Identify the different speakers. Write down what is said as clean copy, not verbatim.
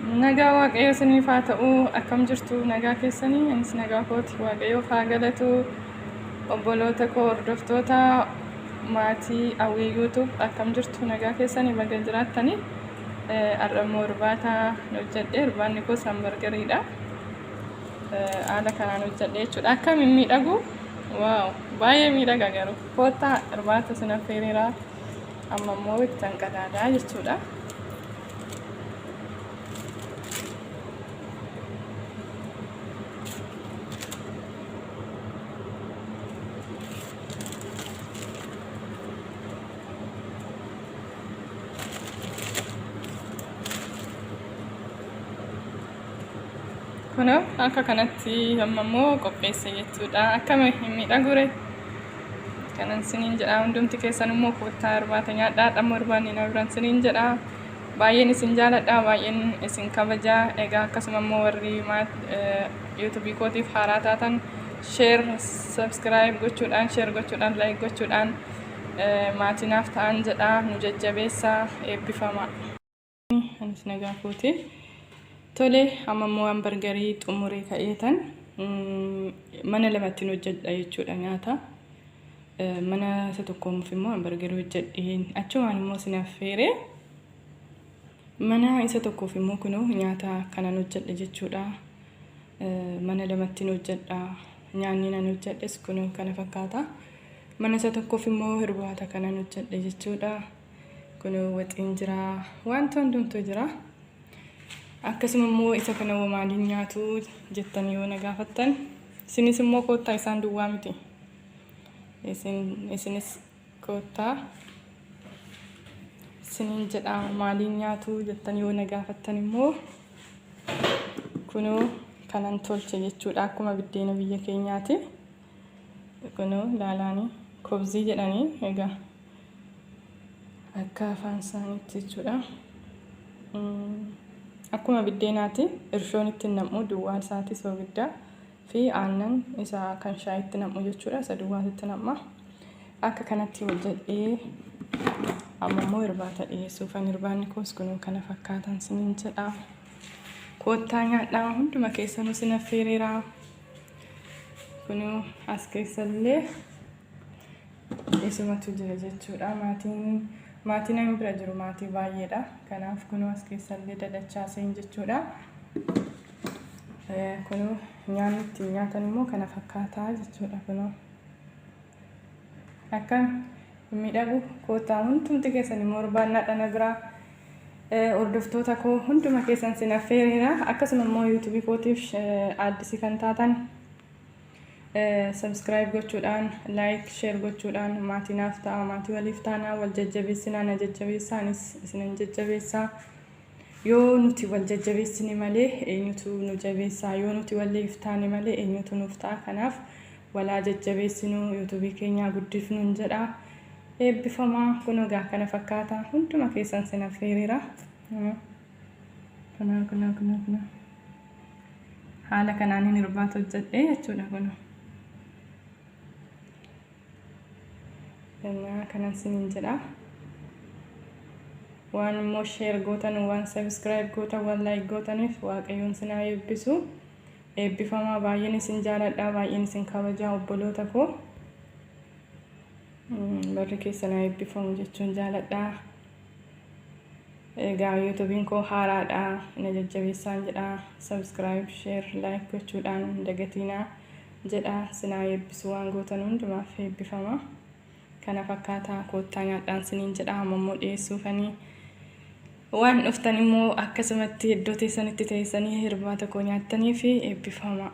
Speaker 1: Nagaa waaqayyo isiniif haa ta'u. Akkam jirtu nagaa keessanii? Anis nagaa kooti. Waaqayyoof haa galatu. Obboloota koo hordoftoota maatii Hawwii YouTube akkam jirtu nagaa keessanii baga jiraattanii? Har'ammoo irbaata hojjedhee irbaanni koos hamburgeriidha. Haala kanaan hojjedhee jechuudha. Akkam miidhagu! Waaw! Baay'ee miidhaga garuu. Koottaa irbaata sin affeereera. Amma immoo itti hanqadaadaa jechuudha. Kuno akka kanatti amma immoo qopheesse jechuudha. Akkam miidhagure kanan siniin jedha. Hundumti keessan immoo koottaa irbaata nyaadhaa. Dhammoo irbaanni na biran siniin jedha. Baay'een isin jaaladha, baay'een isin kabajaa. Egaa akkasuma immoo warri YouTube kootiif haaraa taatan share, subscribe gochuudhaan, share gochuudhaan, like gochuudhaan maatiinaaf ta'an jedha. Nu jajjabeessaa, eebbifama. Anis nagaa kooti. Tole amma immoo hamburgerii xumuree ka'eetan mana lamatti hojjedha jechuudha nyaata. Mana isa tokkoomuuf immoo hamburgerii hojjedheen achumaan immoo sin affeere. Mana isa tokkoof immoo kunoo nyaata kanan hojjedha jechuudha. Mana lamatti hojjedha. Nyaanni nan hojjedhes kunoo kana fakkaata. Mana isa tokkoof immoo irbaata kanan hojjedha jechuudha. Kunoo waxiin jira, wanta hundumtuu jira. Akkasuma immoo isa kana maaliin nyaatu jettan yoo na gaafattan, isinis immoo koottaa isaan duwwaa miti. Isinis koottaa isiniin jedha maaliin nyaatu jettan yoo na gaafattan immoo kunoo kanan tolche jechuudha. Akkuma biddeena biyya keenyaati. Kunoo laalaanii kobzii jedhanii egaa akka afaan isaaniitti jechuudha. Akkuma biddeenaati irshoon itti nam'u duwwaan isaati soogiddaa fi aannan isa kan shaayitti nam'u jechuudha. Isa duwwaatitti nam'a. Akka kanatti hojjedhee amma immoo irbaata dhiyeessuufan irbaanni koos kunoo kana fakkaatan siniin jedha. Koottaa nyaadhaa hunduma keessanuu sin affeereera. Kunoo as keessallee isumatu jira jechuudha. Maatiin nama bira jiru maatii baay'eedha. Kanaaf kunoo as keessallee dadachaa seen jechuudha. Kunoo nyaanni ittiin nyaatan immoo kana fakkaataa jechuudha. Kunoo akka miidhagu koottaa hundumti keessan immoo irbaannaadha na biraa. Hordoftoota koo hunduma keessan sin affeereera. Akkasuma immoo YouTube kootiif addisii kan taatan subscribe gochuudhaan, like, share gochuudhaan maatiinaaf ta'a, maatii waliif taana, wal jajjabeessinaa, na jajjabeessaa, anis isinan jajjabeessaa. Yoo nuti wal jajjabeessine malee eenyutu nu jabeessaa? Yoo nuti waliif taane malee eenyutu nuuf ta'a? Kanaaf walaa jajjabeessinuu YouTube keenyaa guddifnuun jedha. Eebbifamaa kunoo gaa kana fakkaata hunduma keessan sin affeereera. Kunoo. Haala kanaan irbaata hojjedhee jechuudha kunoo. Kanan siniin jedha. Waan immoo share gootan, waan subscribe gootan, waan like gootaniif waaqayyoon sinaa eebbisu. Eebbifamaa baay'een isin jaaladha, baay'een isin kabajaa obboloota koo. Barri keessanaa eebbifamu jechuun jaaladha. Egaa YouTubein koo haaraadha, na jajjabeessaan jedha. Subscribe, share, like gochuudhaan dagatiinaa jedha. Sinaa eebbisu waan gootan hundumaaf eebbifama. Kana fakkaataa koottaa nyaadhaan siniin jedha. Amma immoo dhiyeessuufanii waan dhuftan immoo akkasumatti iddoo teessanitti teessanii irbaata koo nyaattanii fi eebbifama.